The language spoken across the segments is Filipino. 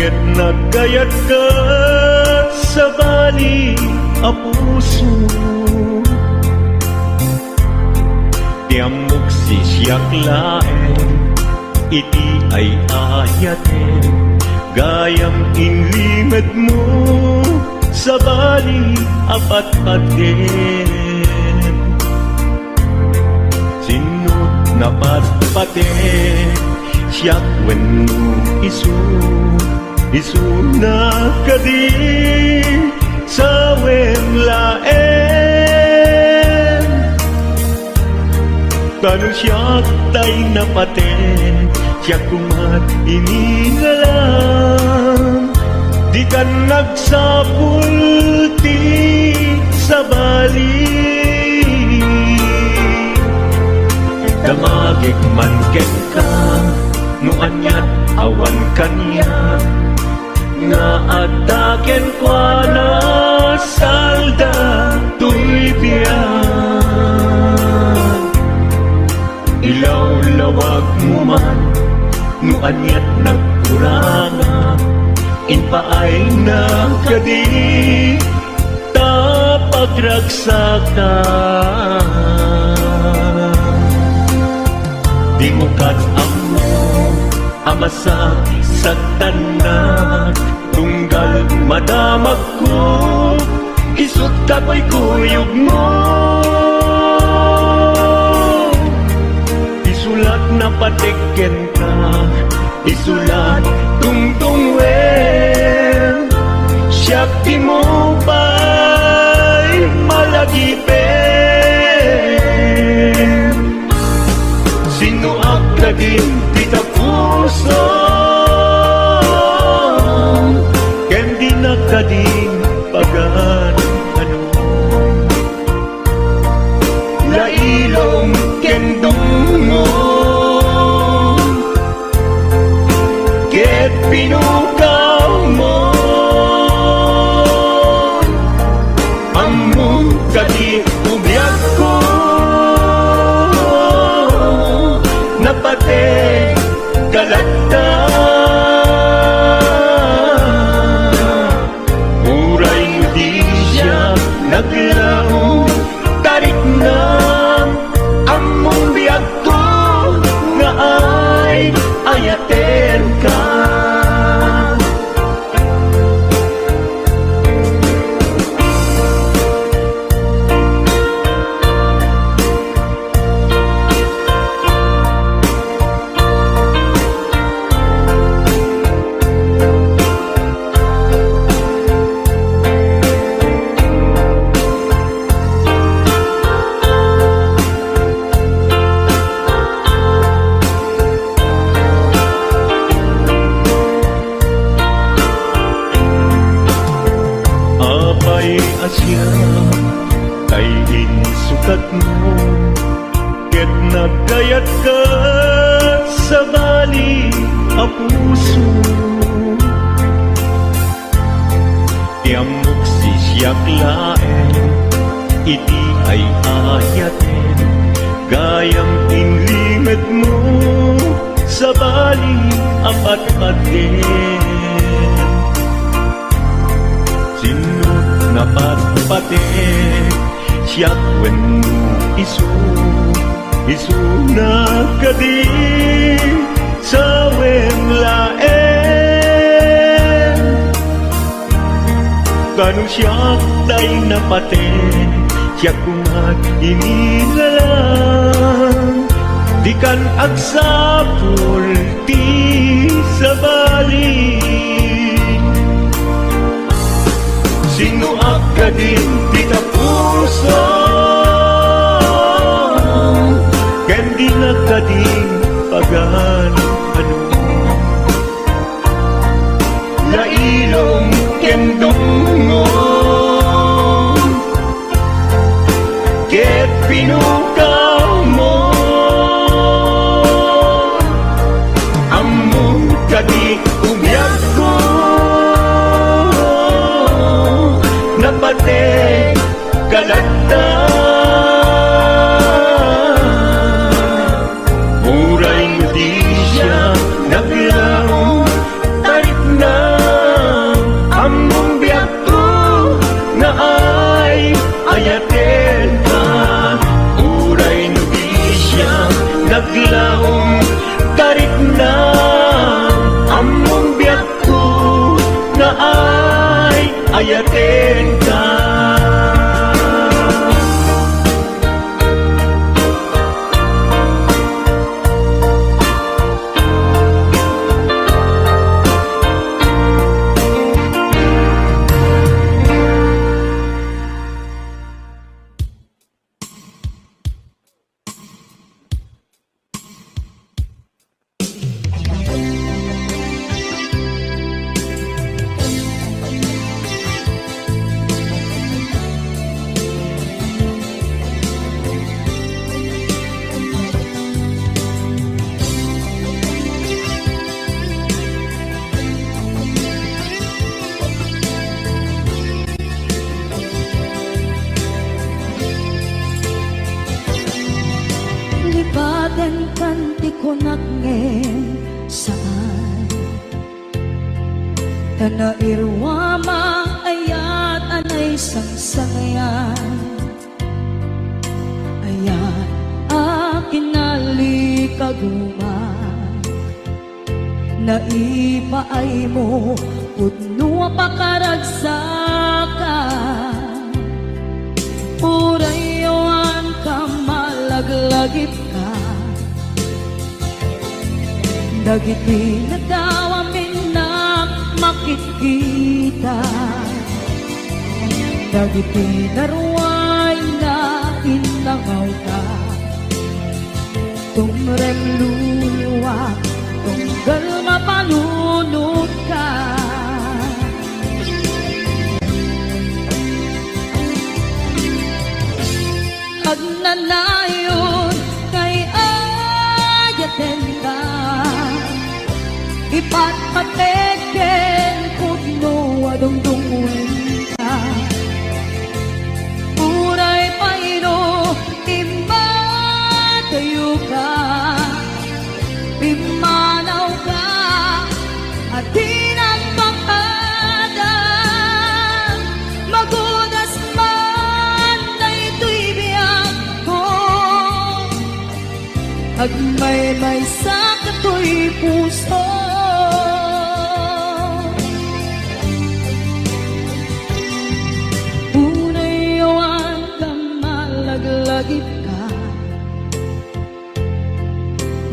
ket nagkayat ka sa bali a puso. Tiamok sisyak laeng, iti ay ayaten, gayam inlimad mo sa bali apat-paten. Sinut na patpaten, siyak wenno isu na kadi sa wemlaen. Tanong siyak tay napaten, siyak kumat inigalam, di ka nagsapulti sa bali. Damagig man ken ka, no anyat awan kanya, nga ataken kwa na salda tuy biyan. Ilaw-lawag mo man, no anyat nagkuranga, inpaay na kadi tapagragsakan. Di mo kat-amo amasa sa tanan, tunggal madamag ko, isut kapoy kuyog mo. Isulat na patiken ka, isulat tungtungwen, siyak di mo ba'y malagipin. Sino akladin kita puso, ken di nakading pagan ano. Lailong ken dungo, ket pinukaw mo, among kadi ubyak ko, napate galata. Uray mo di siya naglaw, tarik na among biyag ko, nga ay ayaten ka. Asya kay insukat mo, ket nagkayat ka sa bali a puso. Tiamok sisyak laeng, iti ay ayaten, gayam inlimad mo sa bali apat-paten. Napatpaten, siyak wenno isu na kadi sa wemlaen. Kanong siyak tay napaten, siyak kumat inigalang, di kan agsapul ti sa bali. Sino akadin di ka puso, ken di nakading pagan ano. Lailong ken dungo, ket pinukaw mo, among kadi umyak ko, napate galata. Muray mo di siya naglaw, tarik na yakin ka. Lipaten kanti ko nagngem saan Tanairwama ayat anay sangsangayan Ayat akin nalikaguma Naipaay mo pudno pakaragsakan Purayawan ka malaglagip ka Dagiti na daw amin na makikita Dagiti na ruway na inangaw ka Tumrem luluwa tunggal mapalunod ka Agnanayon kay ayaten ka Ipatpateken pudno adungdungwen ka Uray payno imatayo ka Pimanaw ka at di nagpakadang Magudas man na ito'y biyak ko Agmay-may sa kato'y puso Unayawan ka malaglagip ka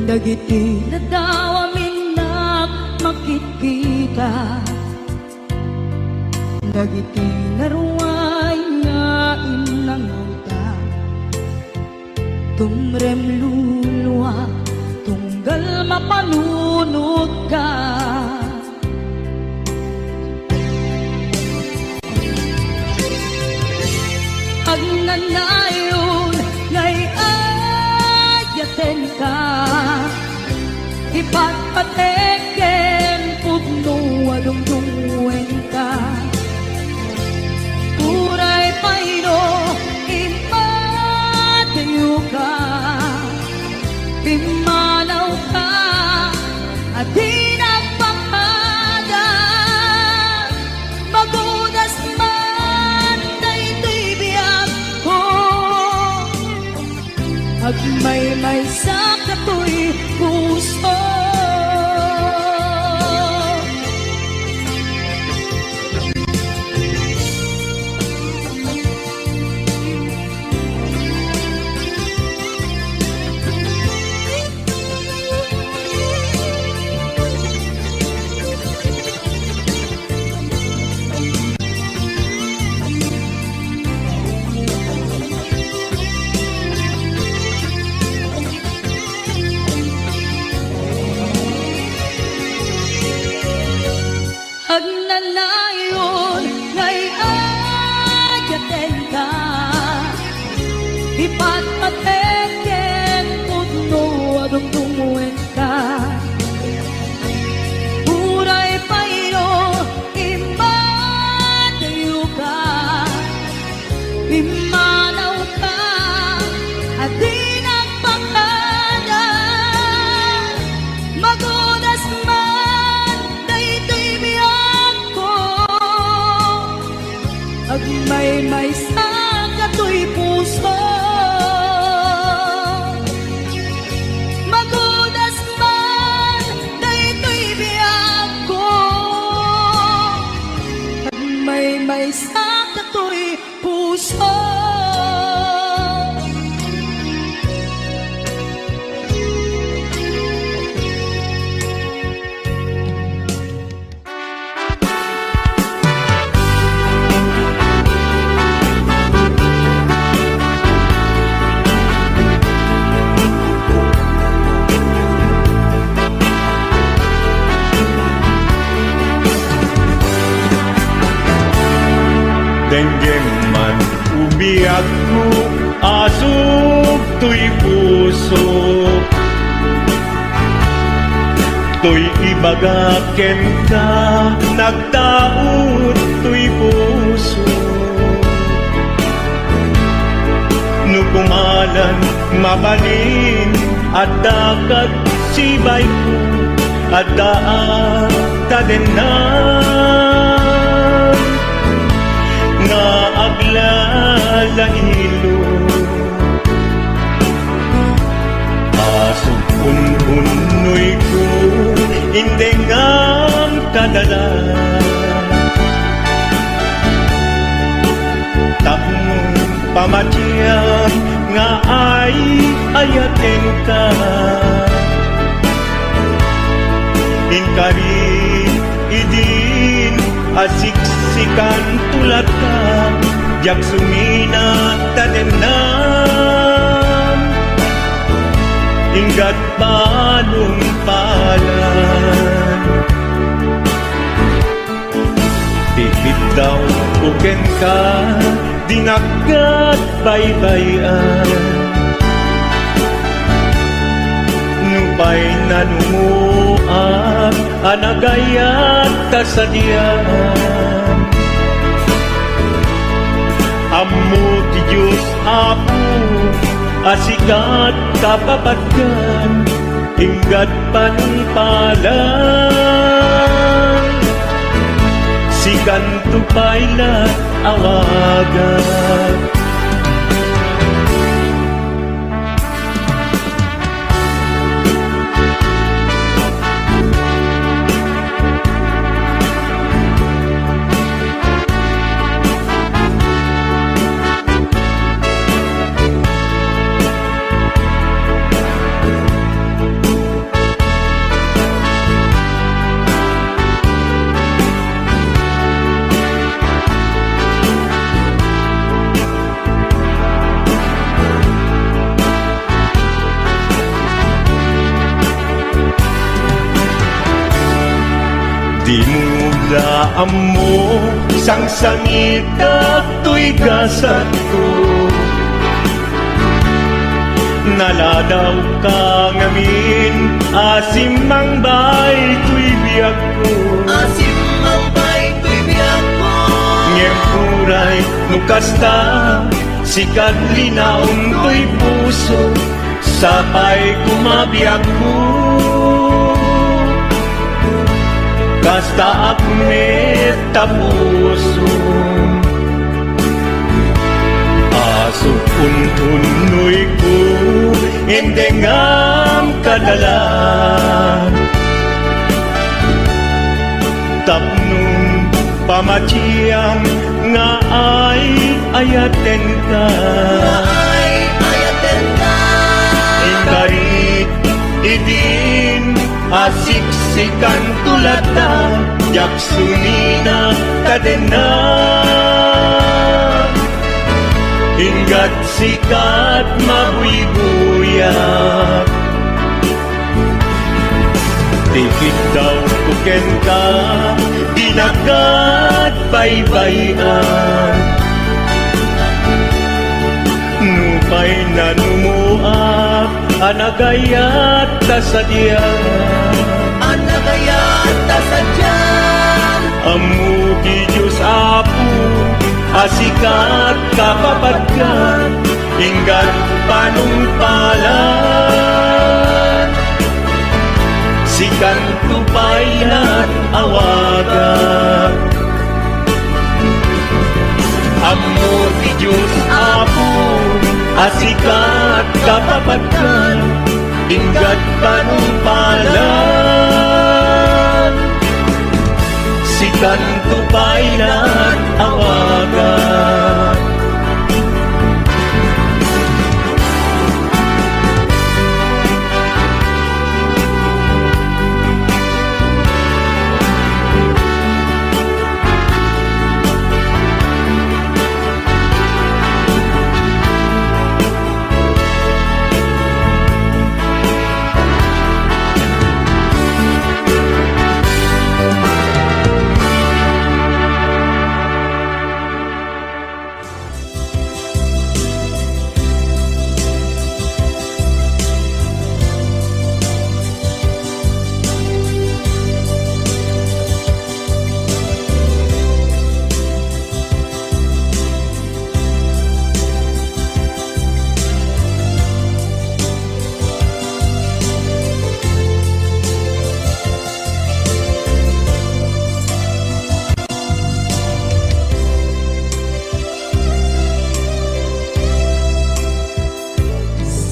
Dagiti na daw amin na makikita Dagiti na ruway nga inangaw ka Tumrem luluwa tunggal mapalunod ka Agnanayon ngay ayaten ka Ipatpateken pudno adungdungwen ka Uray payno imatayo ka Pimanaw ka at di nagpakadang Magudas man na ito'y biyak ko Agmay-may sa kato'y puso Agnanayon ngay ayaten ka Ipatpateken pudno adungdungwen ka Uray payno imatayo ka Pimanaw ka at di nagpakadang Magudas man na ito'y biyak sa kato'y puso. Denggem man umiyak ko, asog to'y puso. To'y ibagaken ka, nagtaot to'y puso. Nukumalan, mabalin, at dakat sibay ko, at daan tadenan. Nga aglalahilo asog unhunoy ko hindi nga kadala tapong pamatyan nga ay ayaten ka inkari idin asiksikan tulad ka jak sumina tadenan inggat balong palan tipid daw uken ka dinagat baybayan nupay nanumuak anagayat kasadyan Ammo ti Diyos Apo asikat kapapatgan inggat panpalan sikan tupayla awagan Di mo daan mo sang sangit at to'y gasat ko Naladaw ka ngamin asim mang bay to'y biyak ko Asim ang bay ko'y biyak ko Ngem kuray nukasta sikat linaon to'y puso Sapay kumabiyak ko Kasta akmet tapuso Aso puntunoy ko Indengam kadalan Tapnong pamatiyang Nga ay ayaten ka Ay ayaten ka Ingarit idin asiksikan tulata jak sumina kadena inggat sikat mabuy-buyak tikit daw kuken ka dinagat baybayan nupay nanumuak anagayat kasadyan Anagayat tasadyan Amu ki Diyos Apo asikat kapapatgan inggat panumpalan sikan tupaylan awagan Amu ki Diyos Apo asikat kapapatgan inggat panumpalan sikan ko pa'y nag-awagan.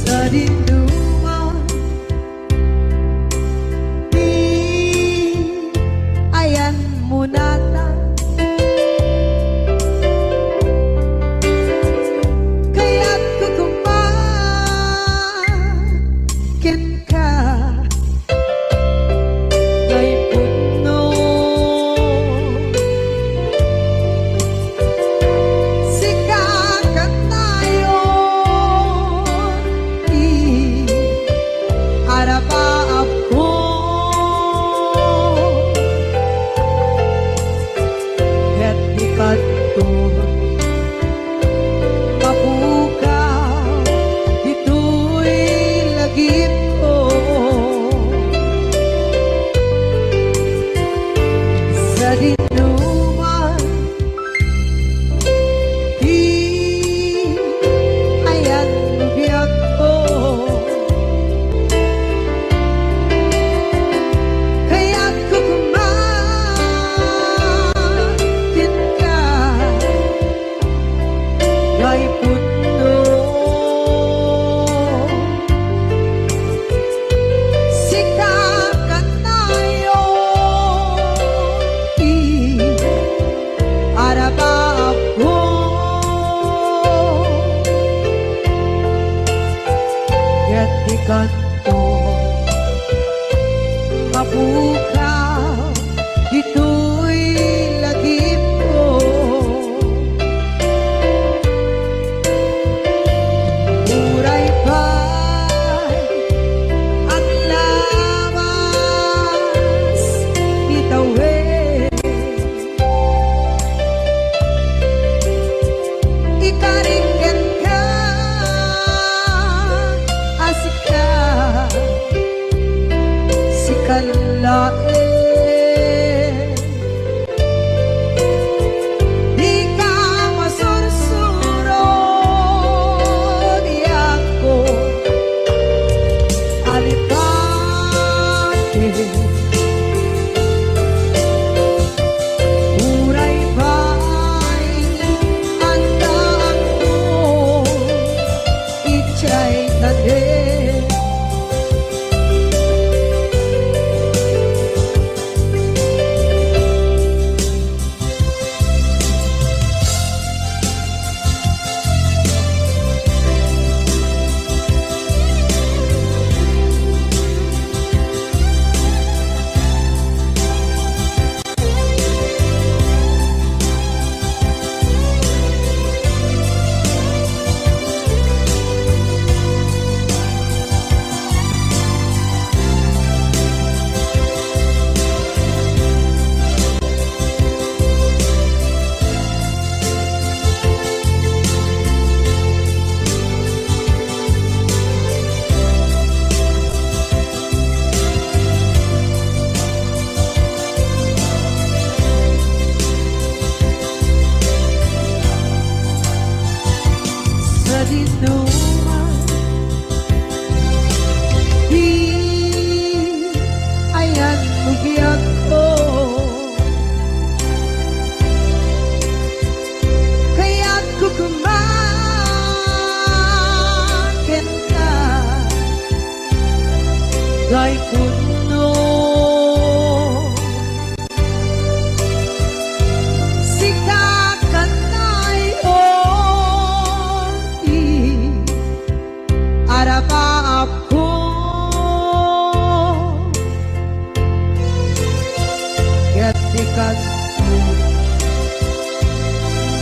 Sa dinuman, di ayan mo nata. Kaya't kukumakin ka kay puno. Sikat tayo arapa ako ket ikat to mapukaw ito'y lagip ko sa dinuman di ayan biyak ko. Kaya't kukumakin ka kay puno. Sikat tayo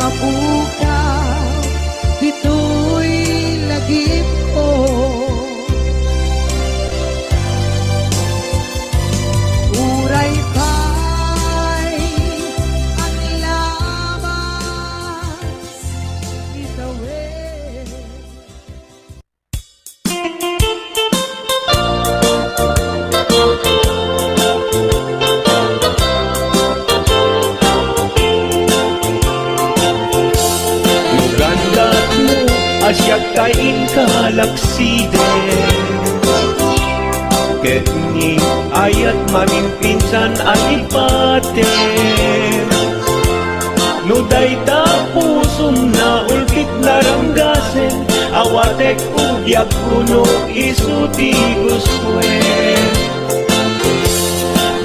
mapukaw, dito'y lagip ko. Uray pa'y ang labas, itawid. Nugandat mo asyak kain kalaksiden Ket ni ayat mamimpinsan alipaten Nuday ta pusum na ulpit naranggasen Awatek ugyak kuno isuti guswen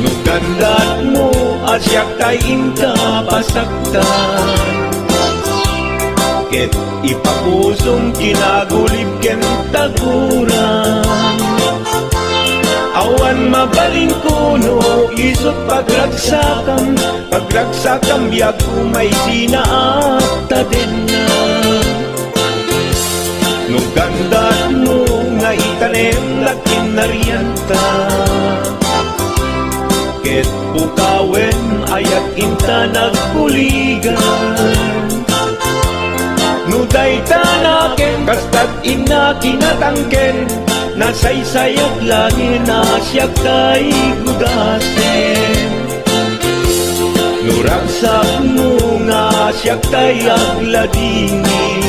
Nugandat mo asyak kain kapasaktan Ket ipapusong kinagulib ken taguran Awan mabalin kuno isot pagragsakam biag umay sinaata din na Nugandat mo nga itanem na kinarianta Ket pukawen ayat inta nagpuligan Nuday tanaken kastat ina kinatangken Nasaysayat langin asyak kay gudasen Nuragsak mo nga asyak kay agladini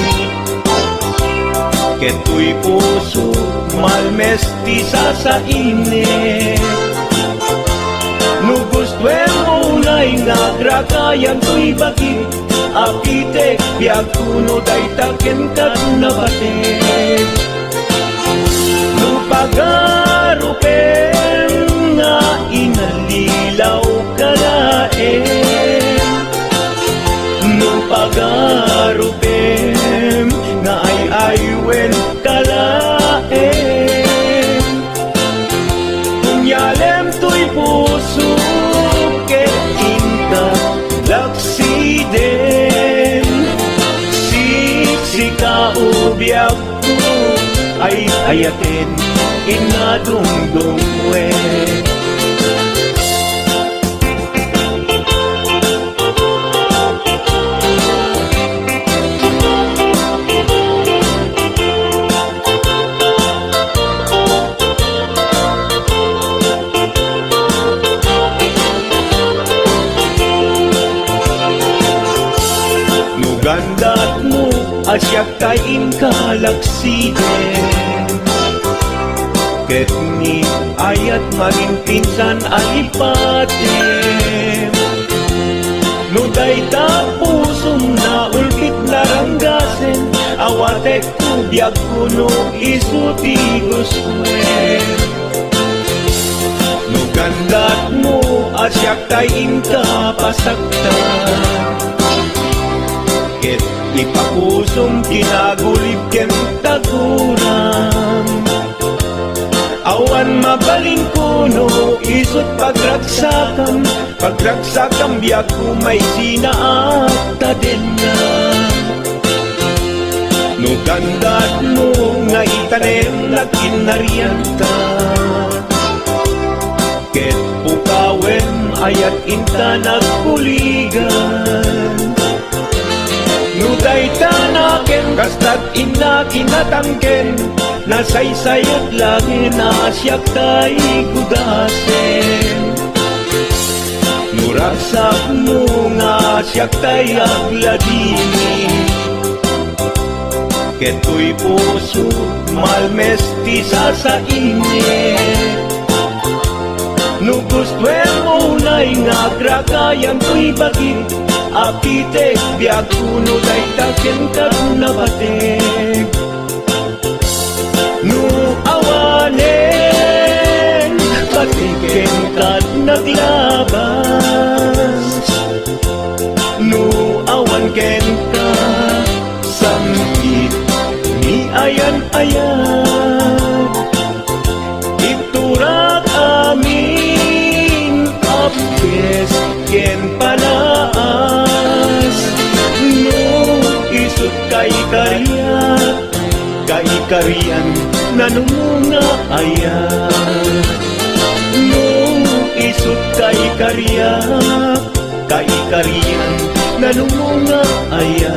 Keto'y puso malmesti sa init Nugustwen mo na'y nagrakayan to'y bakit Apitek biag kuno day taken kat nabaten Nupagarupen nga inalilaw kalaen Nupagarupen nga ay aywen kalaen Kunyalem to'y puso ket inta laksiden Siksika ubiag ko ay ayatin inadungdungwe Nugandat mo asyak kain kalaksiden Ket ni ayat maginpinsan alipaten Nuday ta pusum na ulpit naranggasen Awatek kubyag kuno isuti guswen Nugandat mo asyak kain kapasaktan Ket ipapusong kinagulib ken taguran Awan mabalin kuno isot pagragsakam biag umay sinaata din na Nugandat mo nga itanem na kinarianta Ket pukawen ayat inta nagpuligan Nuday tanaken kastat ina kinatangken Nasaysayat langin asyak kay gudasen Nuragsak mo nga asyak kay agladini Keto'y puso malmesti sa init Nugustwen mo na'y nagrakayan to'y bakit Apitek biag kuno day taken kat nabatek Nu awanen patiken kat naglabas Nu awan ken ka samkit ni ayan-ayan Iturak amin apkes ken panaas Nu Kari-karian nanunga aya no isut kay karian nanunga aya.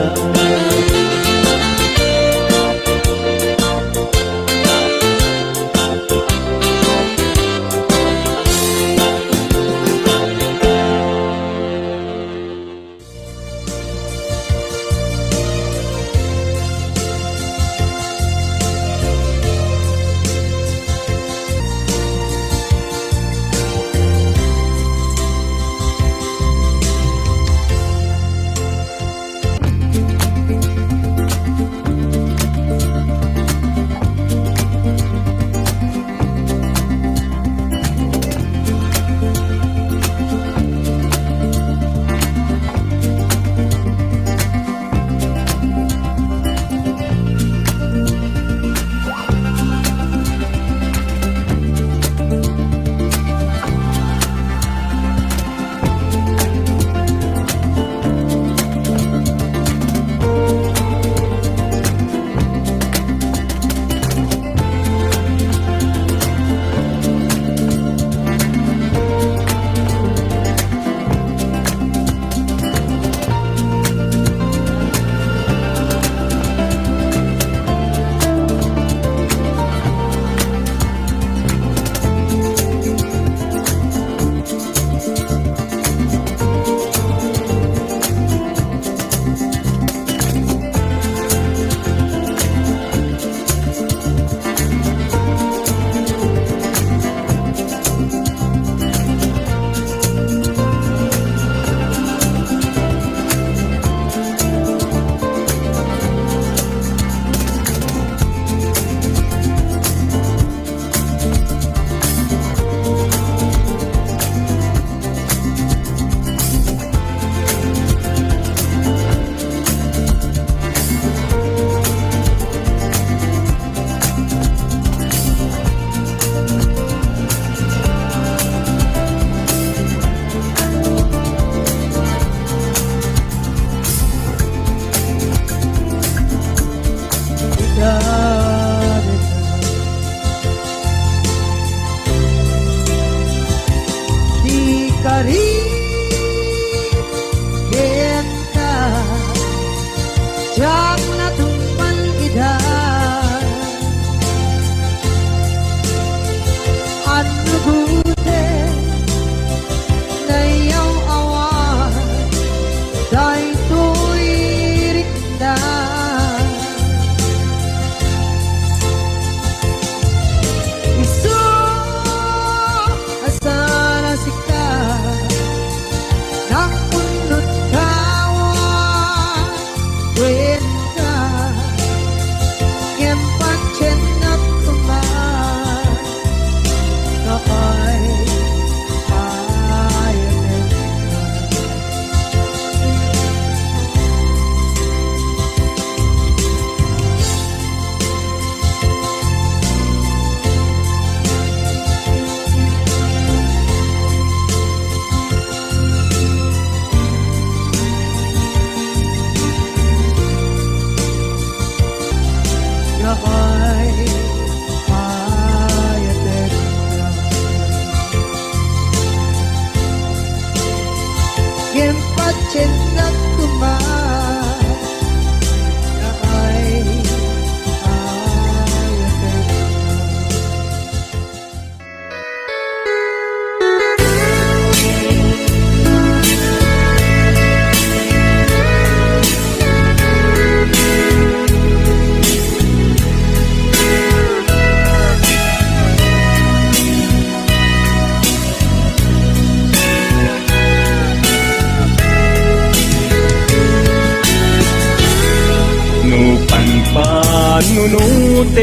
panunutin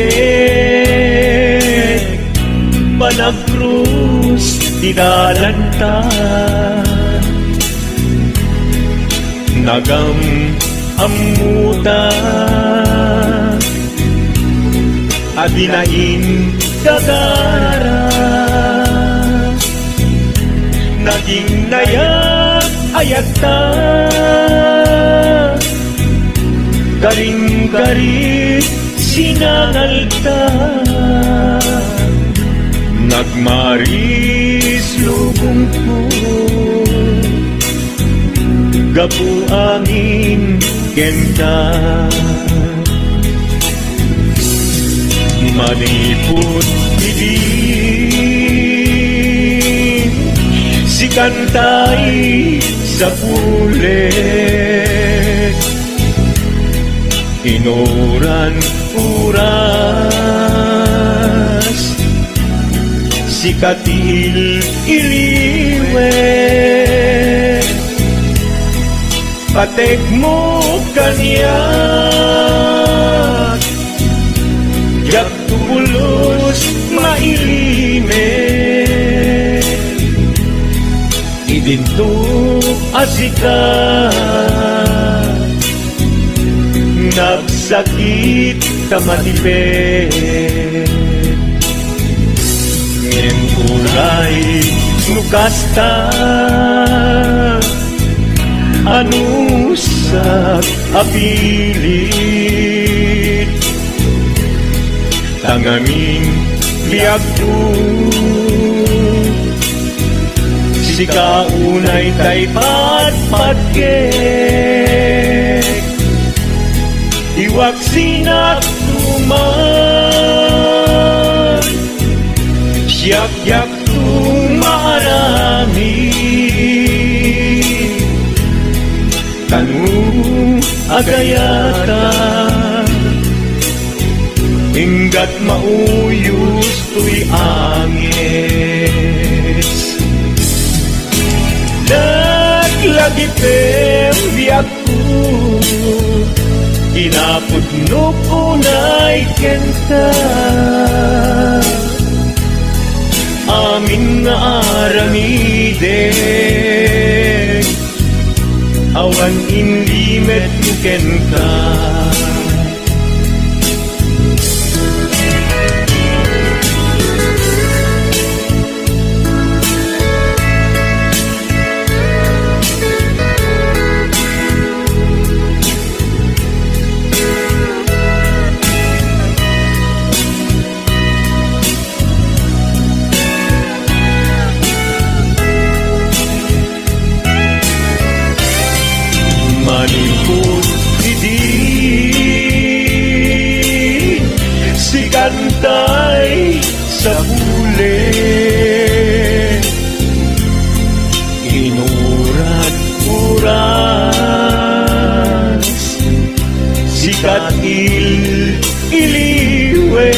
Panagkrus dinalanta Nagam amuta Adinain gagara Naging nayak ayagta Garing-garit sinangalta nagmaris lubong ko gapu angin kenta maniput idin si kantay sa pulet inuran uras si katil iliwet patek mo kanya yak tulos mailimet idinto asika nagsakit tamatipet ngem kulay nukasta anusak apilit tangamin biag tu si kaunay tay patpatgek iwak sinak tuman siyak-yak tumarami kanu agayata hinggat mauyos tuy angis naglagi pembiyak ko inapudno ko na'y kenta amin nga aramiden awan inlimet nuken ka maniput idin si kantay sa pulet inurat uras si katil iliwet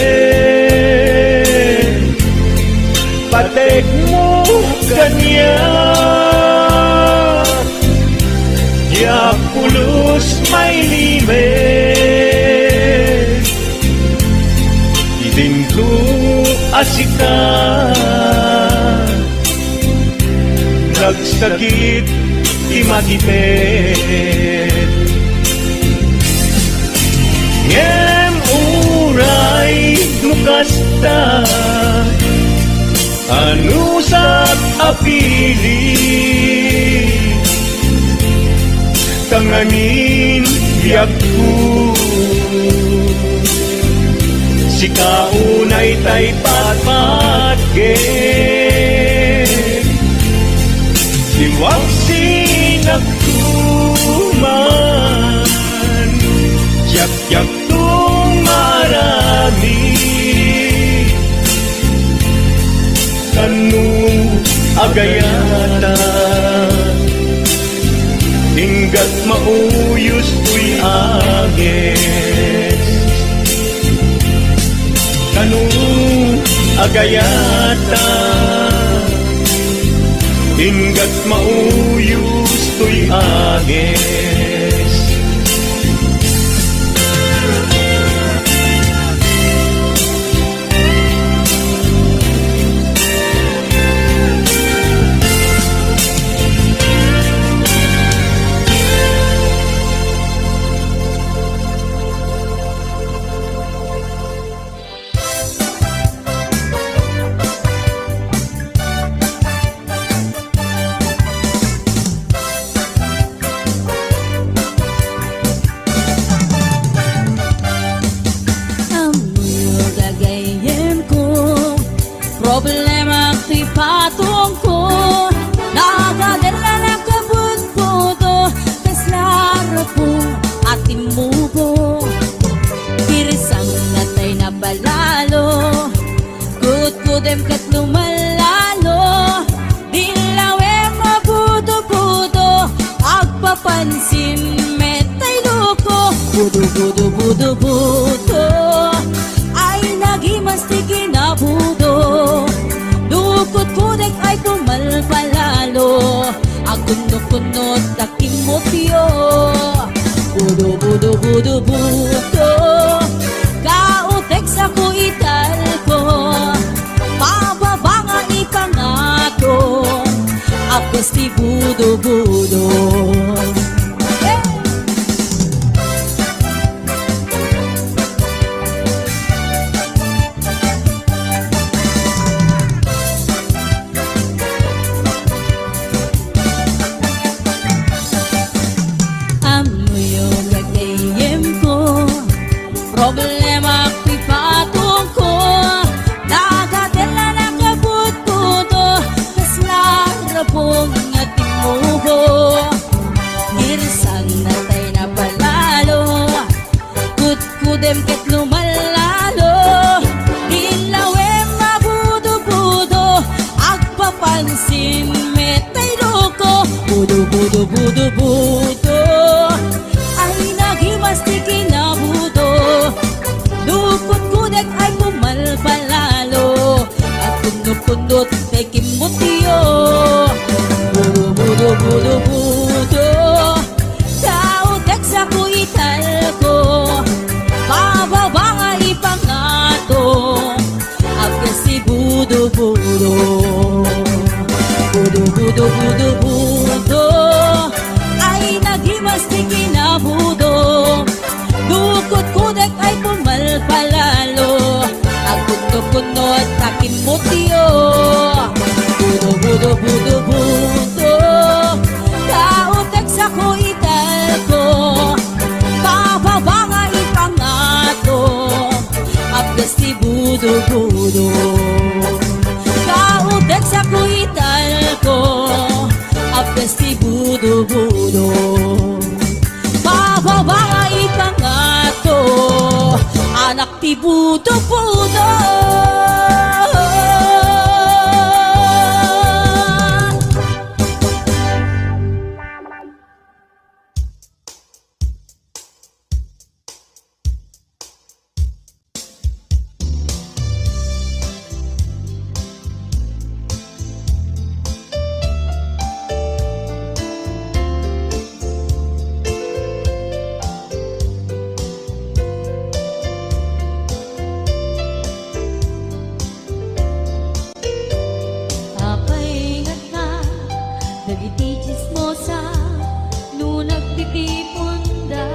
patek mo kanya ya pulos may limet idinto asika nagsakit imatipet ngem uray nukasta anusak apilit tanganin biag ko si kaunay tay patpatgek iwag sinagtuman yak-yak tumarami kanu agayata hinggat mauyos tuy agis kanu agayata hinggat mauyos tuy agis agpapansin metay loko budo budo budo budo ay nagimas ti kinabudo dukot kudek ay pumalpalalo agunod-kunod taking motyo budo budo budo budo kautek sa kuital ko pababa nga ipangato apos ti budo budo problema ko'y patong ko nagadala na kabut-buto kas larapong nga timuho irisang natay na palalo kutkudem ket lumalalo ilawem mabudo-budo agpapansin metay loko budo-budo-budo-budo ay nagimas ti kinabudo dukot kudek ay pumalpalalo at kundot-kundot kay kimutyo budo budo budo budo kautek sa kuital ko pababa nga ipangato agkas si budo budo budo budo budo budo ay nagimas ti kinabudo dukot kudek ay pumalpalalo agkunod-kunod takin mutyo budo budo budo budo kautek sa kuital ko pababa nga ipangato agkas ti budo budo kautek sa kuital ko agkas ti budo budo pababa nga ipangato anak ti budo-budo papaingat ka dagiti chismosa no nagtitipon da